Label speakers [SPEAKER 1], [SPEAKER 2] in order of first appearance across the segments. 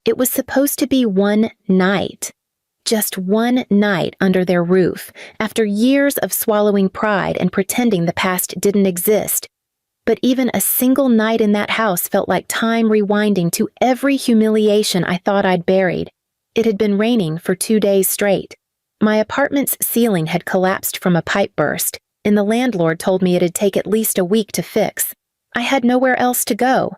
[SPEAKER 1] It was supposed to be one night. Just one night under their roof, after years of swallowing pride and pretending the past didn't exist. But even a single night in that house felt like time rewinding to every humiliation I thought I'd buried. It had been raining for 2 days straight. My apartment's ceiling had collapsed from a pipe burst, and the landlord told me it'd take at least a week to fix. I had nowhere else to go.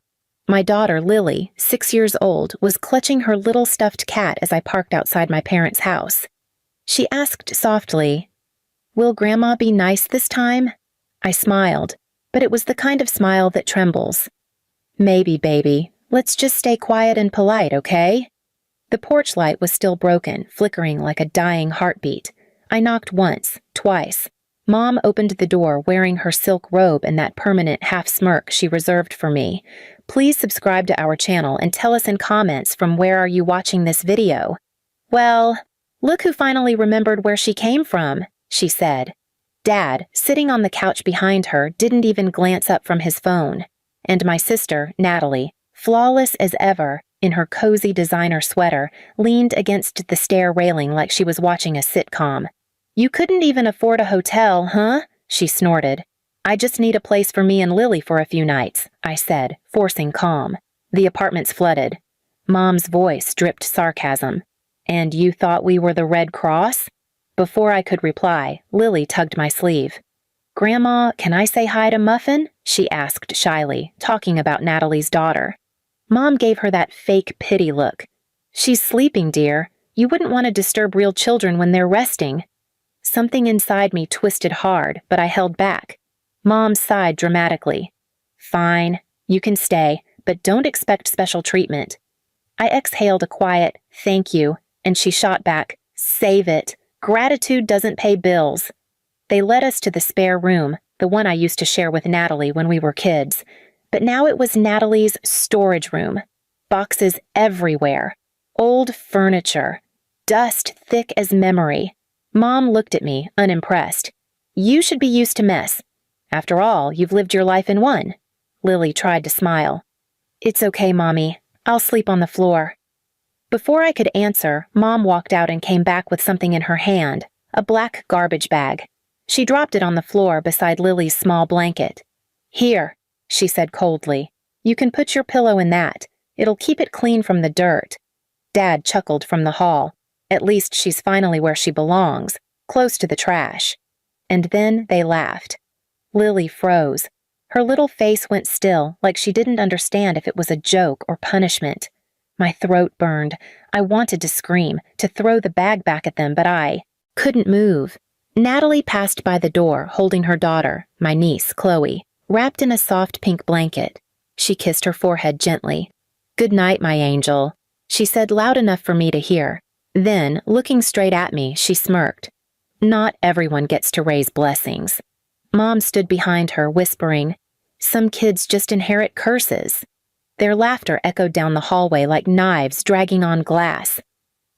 [SPEAKER 1] My daughter, Lily, 6 years old, was clutching her little stuffed cat as I parked outside my parents' house. She asked softly, "Will Grandma be nice this time?" I smiled, but it was the kind of smile that trembles. "Maybe, baby. Let's just stay quiet and polite, okay?" The porch light was still broken, flickering like a dying heartbeat. I knocked once, twice. Mom opened the door wearing her silk robe and that permanent half-smirk she reserved for me. Please subscribe to our channel and tell us in comments from where are you watching this video. "Well, look who finally remembered where she came from," she said. Dad, sitting on the couch behind her, didn't even glance up from his phone. And my sister, Natalie, flawless as ever, in her cozy designer sweater, leaned against the stair railing like she was watching a sitcom. "You couldn't even afford a hotel, huh?" she snorted. "I just need a place for me and Lily for a few nights," I said, forcing calm. The apartment's flooded. Mom's voice dripped sarcasm. "And you thought we were the Red Cross?" Before I could reply, Lily tugged my sleeve. "Grandma, can I say hi to Muffin?" she asked shyly, talking about Natalie's daughter. Mom gave her that fake pity look. "She's sleeping, dear. You wouldn't want to disturb real children when they're resting." Something inside me twisted hard, but I held back. Mom sighed dramatically. "Fine, you can stay, but don't expect special treatment." I exhaled a quiet, "Thank you," and she shot back, "Save it. Gratitude doesn't pay bills." They led us to the spare room, the one I used to share with Natalie when we were kids. But now it was Natalie's storage room. Boxes everywhere. Old furniture. Dust thick as memory. Mom looked at me, unimpressed. "You should be used to mess. After all, you've lived your life in one." Lily tried to smile. "It's okay, Mommy. I'll sleep on the floor." Before I could answer, Mom walked out and came back with something in her hand, a black garbage bag. She dropped it on the floor beside Lily's small blanket. "Here," she said coldly. "You can put your pillow in that. It'll keep it clean from the dirt." Dad chuckled from the hall. "At least she's finally where she belongs, close to the trash." And then they laughed. Lily froze. Her little face went still, like she didn't understand if it was a joke or punishment. My throat burned. I wanted to scream, to throw the bag back at them, but I couldn't move. Natalie passed by the door, holding her daughter, my niece, Chloe, wrapped in a soft pink blanket. She kissed her forehead gently. "Good night, my angel," she said loud enough for me to hear. Then, looking straight at me, she smirked. Not everyone gets to raise blessings. Mom stood behind her, whispering, "Some kids just inherit curses." Their laughter echoed down the hallway like knives dragging on glass.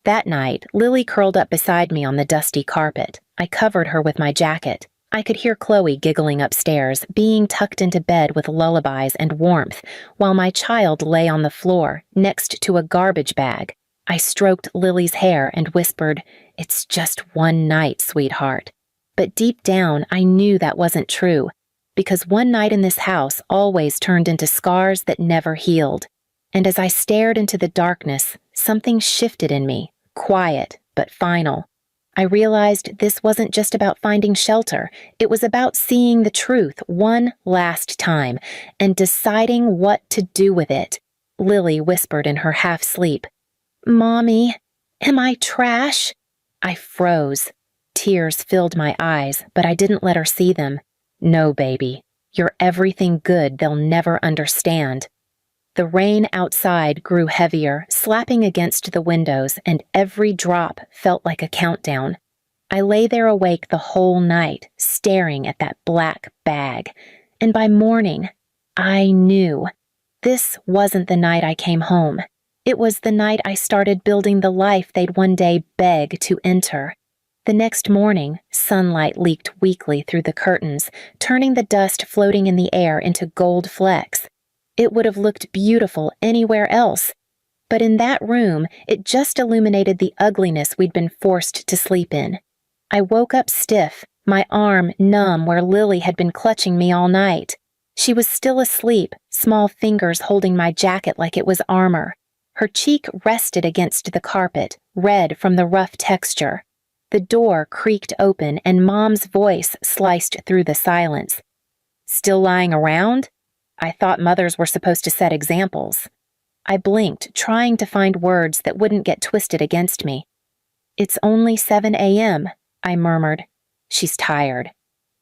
[SPEAKER 1] That night, Lily curled up beside me on the dusty carpet. I covered her with my jacket. I could hear Chloe giggling upstairs, being tucked into bed with lullabies and warmth, while my child lay on the floor, next to a garbage bag. I stroked Lily's hair and whispered, "It's just one night, sweetheart." But deep down, I knew that wasn't true, because one night in this house always turned into scars that never healed. And as I stared into the darkness, something shifted in me, quiet but final. I realized this wasn't just about finding shelter. It was about seeing the truth one last time and deciding what to do with it. Lily whispered in her half-sleep, "Mommy, am I trash?" I froze. Tears filled my eyes, but I didn't let her see them. "No, baby. You're everything good they'll never understand." The rain outside grew heavier, slapping against the windows, and every drop felt like a countdown. I lay there awake the whole night, staring at that black bag. And by morning, I knew. This wasn't the night I came home. It was the night I started building the life they'd one day beg to enter. The next morning, sunlight leaked weakly through the curtains, turning the dust floating in the air into gold flecks. It would have looked beautiful anywhere else. But in that room, it just illuminated the ugliness we'd been forced to sleep in. I woke up stiff, my arm numb where Lily had been clutching me all night. She was still asleep, small fingers holding my jacket like it was armor. Her cheek rested against the carpet, red from the rough texture. The door creaked open and Mom's voice sliced through the silence. "Still lying around? I thought mothers were supposed to set examples." I blinked, trying to find words that wouldn't get twisted against me. "It's only 7 a.m., I murmured. "She's tired."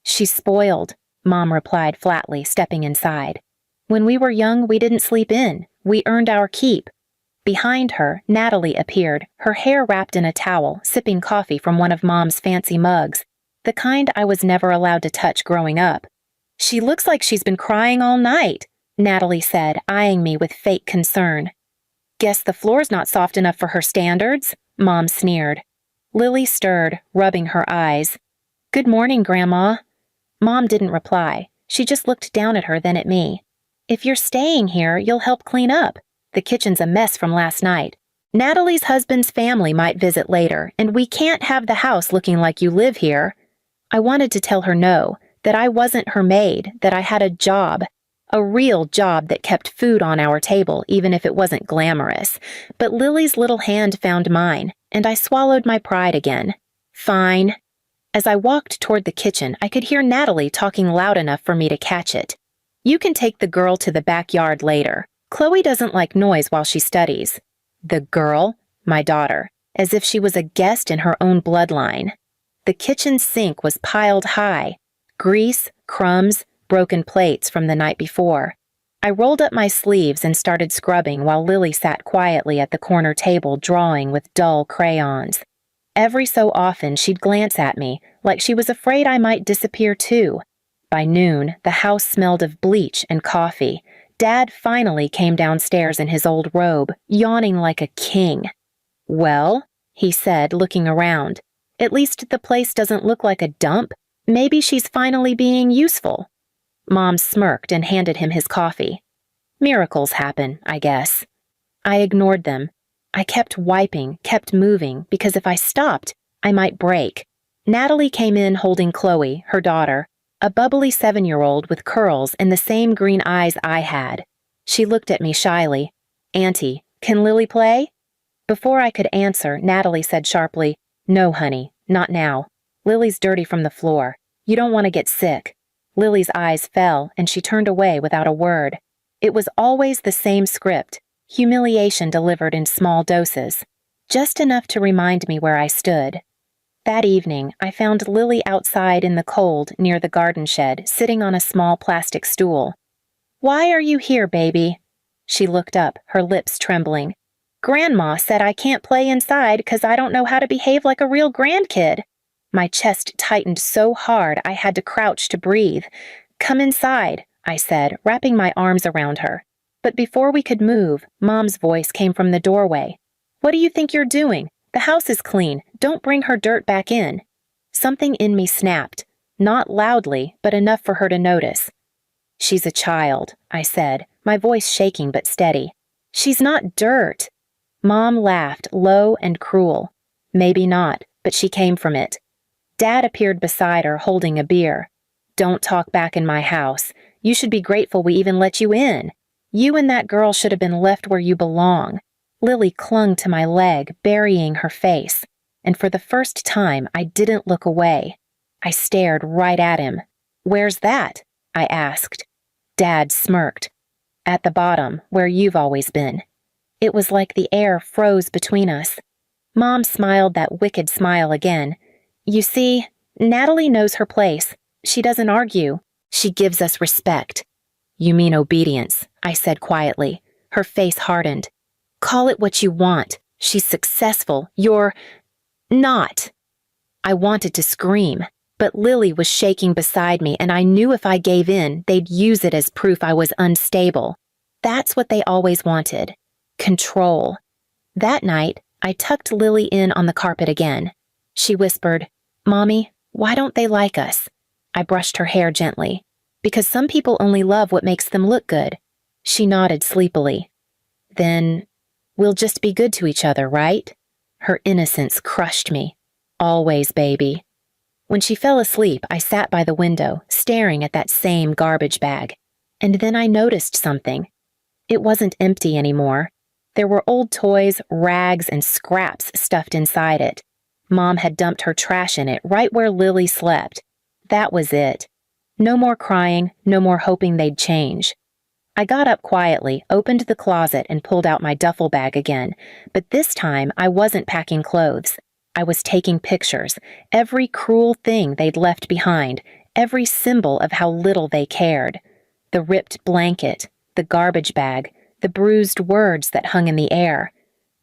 [SPEAKER 1] "She's spoiled," Mom replied flatly, stepping inside. "When we were young, we didn't sleep in. We earned our keep." Behind her, Natalie appeared, her hair wrapped in a towel, sipping coffee from one of Mom's fancy mugs, the kind I was never allowed to touch growing up. "She looks like she's been crying all night," Natalie said, eyeing me with fake concern. "Guess the floor's not soft enough for her standards," Mom sneered. Lily stirred, rubbing her eyes. "Good morning, Grandma." Mom didn't reply. She just looked down at her, then at me. "If you're staying here, you'll help clean up. The kitchen's a mess from last night. Natalie's husband's family might visit later, and we can't have the house looking like you live here." I wanted to tell her no, that I wasn't her maid, that I had a job. A real job that kept food on our table, even if it wasn't glamorous. But Lily's little hand found mine, and I swallowed my pride again. "Fine." As I walked toward the kitchen, I could hear Natalie talking loud enough for me to catch it. "You can take the girl to the backyard later. Chloe doesn't like noise while she studies." The girl? My daughter, as if she was a guest in her own bloodline. The kitchen sink was piled high. Grease, crumbs, broken plates from the night before. I rolled up my sleeves and started scrubbing while Lily sat quietly at the corner table drawing with dull crayons. Every so often she'd glance at me, like she was afraid I might disappear too. By noon, the house smelled of bleach and coffee. Dad finally came downstairs in his old robe, yawning like a king. "Well," he said, looking around. "At least the place doesn't look like a dump. Maybe she's finally being useful." Mom smirked and handed him his coffee. "Miracles happen, I guess." I ignored them. I kept wiping, kept moving, because if I stopped, I might break. Natalie came in holding Chloe, her daughter, a bubbly 7-year-old with curls and the same green eyes I had. She looked at me shyly. "Auntie, can Lily play?" Before I could answer, Natalie said sharply, "No, honey, not now. Lily's dirty from the floor. You don't want to get sick." Lily's eyes fell, and she turned away without a word. It was always the same script, humiliation delivered in small doses, just enough to remind me where I stood. That evening, I found Lily outside in the cold near the garden shed, sitting on a small plastic stool. "Why are you here, baby?" She looked up, her lips trembling. "Grandma said I can't play inside because I don't know how to behave like a real grandkid." My chest tightened so hard I had to crouch to breathe. "Come inside," I said, wrapping my arms around her. But before we could move, Mom's voice came from the doorway. "What do you think you're doing? The house is clean. Don't bring her dirt back in." Something in me snapped, not loudly, but enough for her to notice. "She's a child," I said, my voice shaking but steady. "She's not dirt." Mom laughed, low and cruel. Maybe not, but she came from it. Dad appeared beside her, holding a beer. "Don't talk back in my house. You should be grateful we even let you in. You and that girl should have been left where you belong." Lily clung to my leg, burying her face, and for the first time I didn't look away. I stared right at him. "Where's that?" I asked. Dad smirked. "At the bottom, where you've always been." It was like the air froze between us. Mom smiled that wicked smile again. "You see, Natalie knows her place. She doesn't argue. She gives us respect." "You mean obedience," I said quietly. Her face hardened. "Call it what you want. She's successful. You're not." I wanted to scream, but Lily was shaking beside me, and I knew if I gave in, they'd use it as proof I was unstable. That's what they always wanted. Control. That night, I tucked Lily in on the carpet again. She whispered, "Mommy, why don't they like us?" I brushed her hair gently. "Because some people only love what makes them look good." She nodded sleepily. "Then We'll just be good to each other, right? Her innocence crushed me. Always, baby. When she fell asleep, I sat by the window, staring at that same garbage bag. And then I noticed something. It wasn't empty anymore. There were old toys, rags, and scraps stuffed inside it. Mom had dumped her trash in it right where Lily slept. That was it. No more crying, no more hoping they'd change. I got up quietly, opened the closet, and pulled out my duffel bag again. But this time, I wasn't packing clothes. I was taking pictures, every cruel thing they'd left behind, every symbol of how little they cared. The ripped blanket, the garbage bag, the bruised words that hung in the air.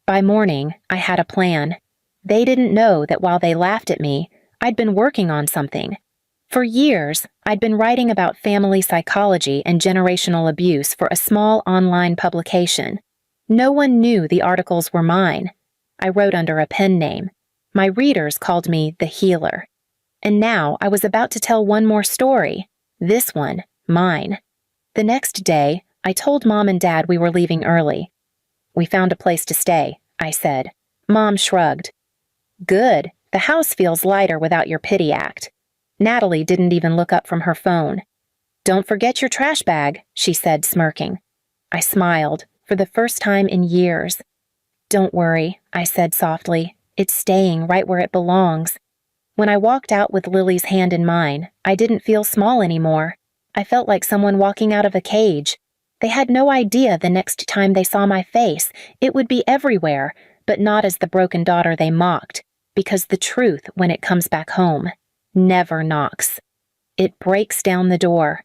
[SPEAKER 1] By morning, I had a plan. They didn't know that while they laughed at me, I'd been working on something. For years, I'd been writing about family psychology and generational abuse for a small online publication. No one knew the articles were mine. I wrote under a pen name. My readers called me the healer. And now I was about to tell one more story. This one, mine. The next day, I told Mom and Dad we were leaving early. We found a place to stay, I said. Mom shrugged. Good. The house feels lighter without your pity act. Natalie didn't even look up from her phone. Don't forget your trash bag, she said, smirking. I smiled, for the first time in years. Don't worry, I said softly. It's staying right where it belongs. When I walked out with Lily's hand in mine, I didn't feel small anymore. I felt like someone walking out of a cage. They had no idea the next time they saw my face, it would be everywhere, but not as the broken daughter they mocked, because the truth, when it comes back home, never knocks. It breaks down the door.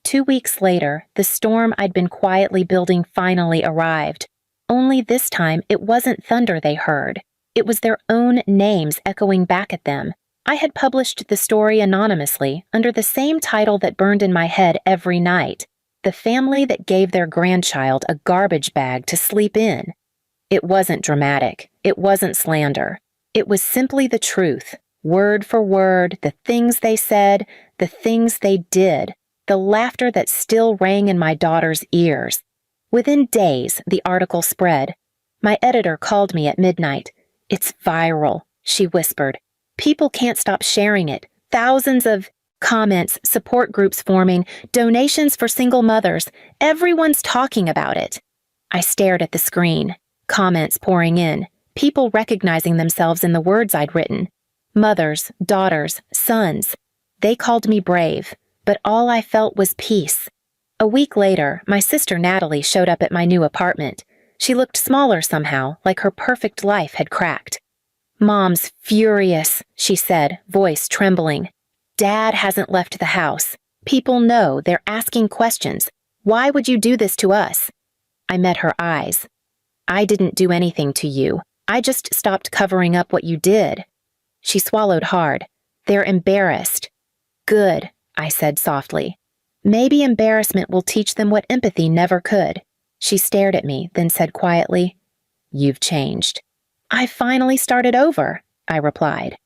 [SPEAKER 1] 2 weeks later, the storm I'd been quietly building finally arrived. Only this time, it wasn't thunder they heard. It was their own names echoing back at them. I had published the story anonymously under the same title that burned in my head every night. The family that gave their grandchild a garbage bag to sleep in. It wasn't dramatic. It wasn't slander. It was simply the truth. Word for word, the things they said, the things they did, the laughter that still rang in my daughter's ears. Within days, the article spread. My editor called me at midnight. It's viral, she whispered. People can't stop sharing it. Thousands of comments, support groups forming, donations for single mothers. Everyone's talking about it. I stared at the screen. Comments pouring in. People recognizing themselves in the words I'd written. Mothers, daughters, sons. They called me brave, but all I felt was peace. A week later, my sister Natalie showed up at my new apartment. She looked smaller somehow, like her perfect life had cracked. Mom's furious, she said, voice trembling. Dad hasn't left the house. People know, they're asking questions. Why would you do this to us? I met her eyes. I didn't do anything to you. I just stopped covering up what you did. She swallowed hard. They're embarrassed. Good, I said softly. Maybe embarrassment will teach them what empathy never could. She stared at me, then said quietly, You've changed. I finally started over, I replied.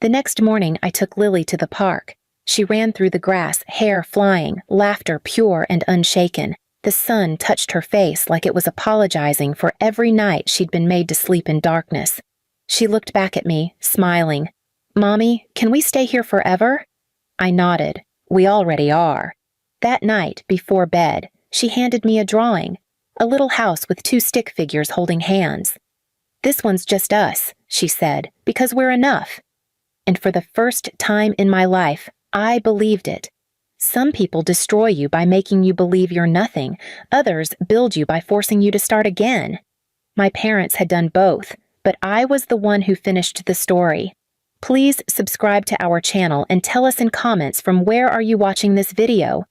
[SPEAKER 1] The next morning, I took Lily to the park. She ran through the grass, hair flying, laughter pure and unshaken. The sun touched her face like it was apologizing for every night she'd been made to sleep in darkness. She looked back at me, smiling. Mommy, can we stay here forever? I nodded. We already are. That night, before bed, she handed me a drawing. A little house with 2 stick figures holding hands. This one's just us, she said, because we're enough. And for the first time in my life, I believed it. Some people destroy you by making you believe you're nothing. Others build you by forcing you to start again. My parents had done both, but I was the one who finished the story. Please subscribe to our channel and tell us in comments from where are you watching this video.